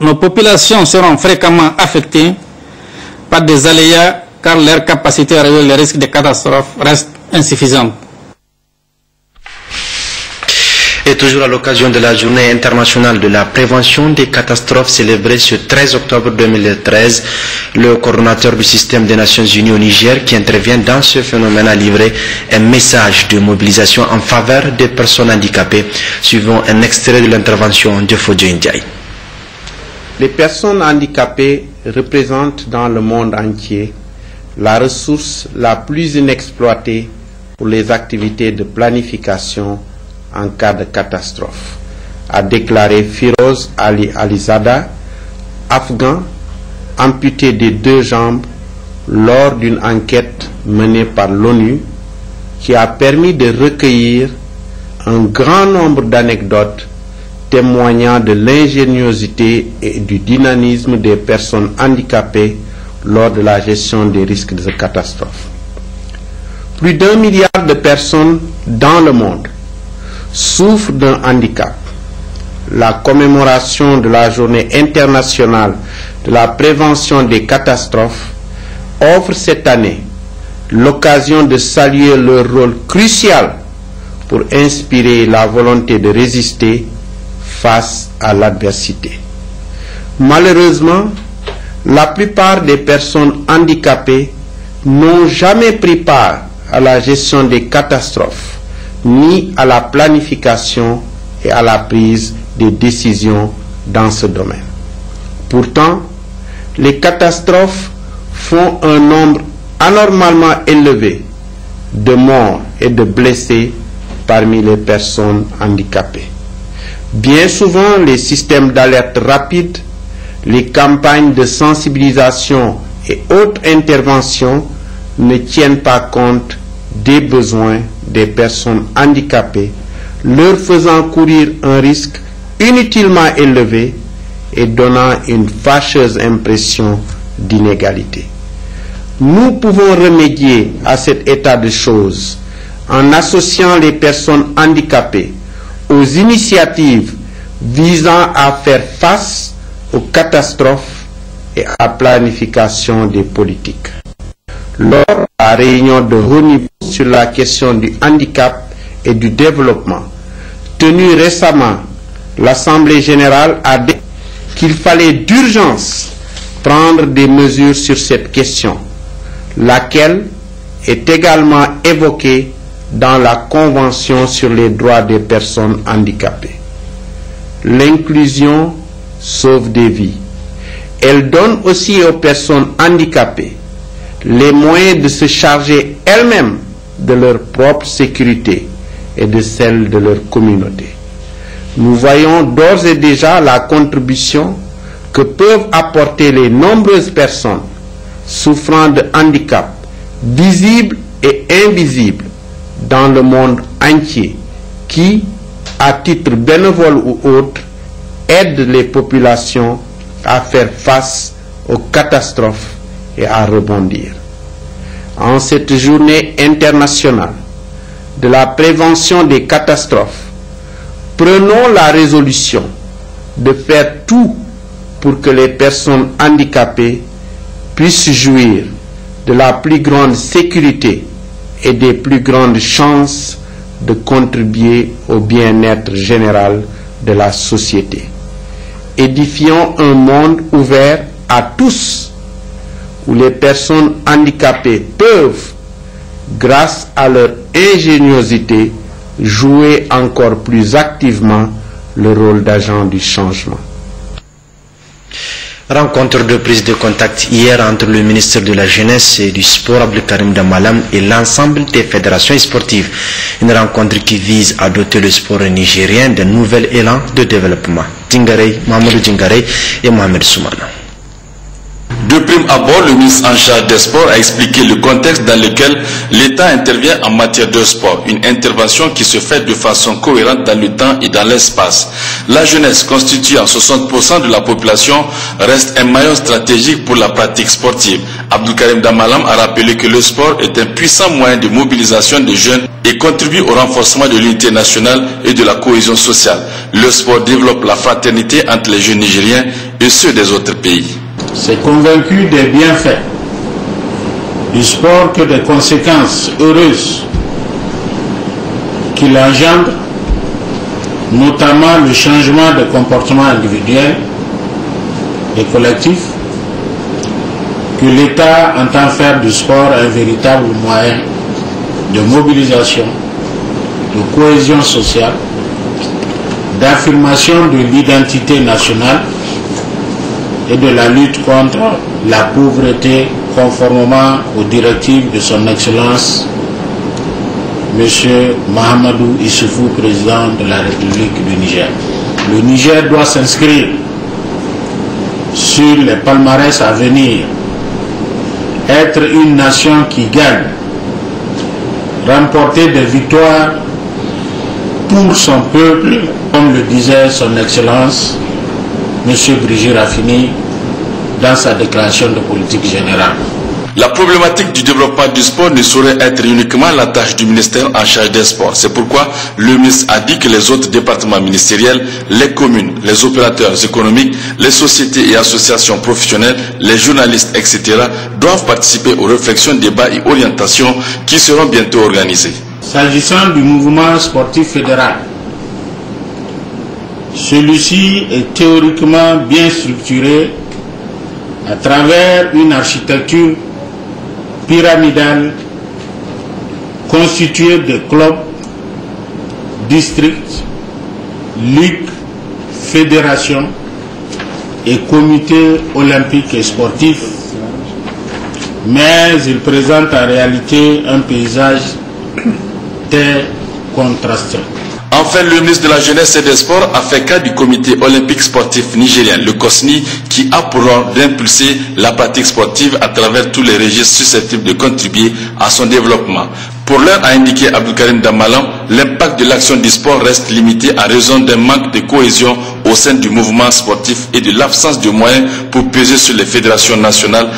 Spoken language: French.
Nos populations seront fréquemment affectées par des aléas car leur capacité à réduire les risques de catastrophes reste insuffisante. Et toujours à l'occasion de la journée internationale de la prévention des catastrophes célébrée ce 13 octobre 2013, le coordonnateur du système des Nations Unies au Niger qui intervient dans ce phénomène a livré un message de mobilisation en faveur des personnes handicapées. Suivons un extrait de l'intervention de Fodjo Ndiaye. Les personnes handicapées représentent dans le monde entier la ressource la plus inexploitée pour les activités de planification en cas de catastrophe, a déclaré Firoz Ali Alizada, afghan, amputé des 2 jambes lors d'une enquête menée par l'ONU qui a permis de recueillir un grand nombre d'anecdotes témoignant de l'ingéniosité et du dynamisme des personnes handicapées lors de la gestion des risques de catastrophe. Plus d'1 milliard de personnes dans le monde souffrent d'un handicap. La commémoration de la journée internationale de la prévention des catastrophes offre cette année l'occasion de saluer leur rôle crucial pour inspirer la volonté de résister face à l'adversité. Malheureusement, la plupart des personnes handicapées n'ont jamais pris part à la gestion des catastrophes, ni à la planification et à la prise des décisions dans ce domaine. Pourtant, les catastrophes font un nombre anormalement élevé de morts et de blessés parmi les personnes handicapées. Bien souvent, les systèmes d'alerte rapide, les campagnes de sensibilisation et autres interventions ne tiennent pas compte des besoins des personnes handicapées, leur faisant courir un risque inutilement élevé et donnant une fâcheuse impression d'inégalité. Nous pouvons remédier à cet état de choses en associant les personnes handicapées aux initiatives visant à faire face aux catastrophes et à la planification des politiques. Lors de la réunion de haut niveau sur la question du handicap et du développement, tenue récemment, l'Assemblée générale a dit qu'il fallait d'urgence prendre des mesures sur cette question, laquelle est également évoquée dans la Convention sur les droits des personnes handicapées. L'inclusion sauve des vies. Elle donne aussi aux personnes handicapées les moyens de se charger elles-mêmes de leur propre sécurité et de celle de leur communauté. Nous voyons d'ores et déjà la contribution que peuvent apporter les nombreuses personnes souffrant de handicap, visibles et invisibles, dans le monde entier, qui, à titre bénévole ou autre, aident les populations à faire face aux catastrophes et à rebondir. En cette journée internationale de la prévention des catastrophes, prenons la résolution de faire tout pour que les personnes handicapées puissent jouir de la plus grande sécurité et des plus grandes chances de contribuer au bien-être général de la société. Édifions un monde ouvert à tous, où les personnes handicapées peuvent, grâce à leur ingéniosité, jouer encore plus activement le rôle d'agent du changement. Rencontre de prise de contact hier entre le ministre de la Jeunesse et du Sport, Abdelkarim Damalam, et l'ensemble des fédérations sportives. Une rencontre qui vise à doter le sport nigérien d'un nouvel élan de développement. Djingarey, Mamadou Djingarey et Mohamed Soumana. De prime abord, le ministre en charge des sports a expliqué le contexte dans lequel l'État intervient en matière de sport, une intervention qui se fait de façon cohérente dans le temps et dans l'espace. La jeunesse, constituant 60% de la population, reste un maillon stratégique pour la pratique sportive. Abdoukarim Damalam a rappelé que le sport est un puissant moyen de mobilisation des jeunes et contribue au renforcement de l'unité nationale et de la cohésion sociale. Le sport développe la fraternité entre les jeunes Nigériens et ceux des autres pays. C'est convaincu des bienfaits du sport que des conséquences heureuses qu'il engendre, notamment le changement de comportement individuel et collectif, que l'État entend faire du sport un véritable moyen de mobilisation, de cohésion sociale, d'affirmation de l'identité nationale et de la lutte contre la pauvreté conformément aux directives de son Excellence M. Mahamadou Issoufou, président de la République du Niger. Le Niger doit s'inscrire sur les palmarès à venir, être une nation qui gagne, remporter des victoires pour son peuple, comme le disait son Excellence M. Brigitte Raffini dans sa déclaration de politique générale. La problématique du développement du sport ne saurait être uniquement la tâche du ministère en charge des sports. C'est pourquoi le ministre a dit que les autres départements ministériels, les communes, les opérateurs économiques, les sociétés et associations professionnelles, les journalistes, etc. doivent participer aux réflexions, débats et orientations qui seront bientôt organisées. S'agissant du mouvement sportif fédéral, celui-ci est théoriquement bien structuré à travers une architecture pyramidale constituée de clubs, districts, ligues, fédérations et comités olympiques et sportifs, mais il présente en réalité un paysage très contrasté. Enfin, le ministre de la Jeunesse et des Sports a fait cas du comité olympique sportif nigérien, le COSNI, qui a pour rôle d'impulser la pratique sportive à travers tous les registres susceptibles de contribuer à son développement. Pour l'heure, a indiqué Abdoukarim Damalam, l'impact de l'action du sport reste limité en raison d'un manque de cohésion au sein du mouvement sportif et de l'absence de moyens pour peser sur les fédérations nationales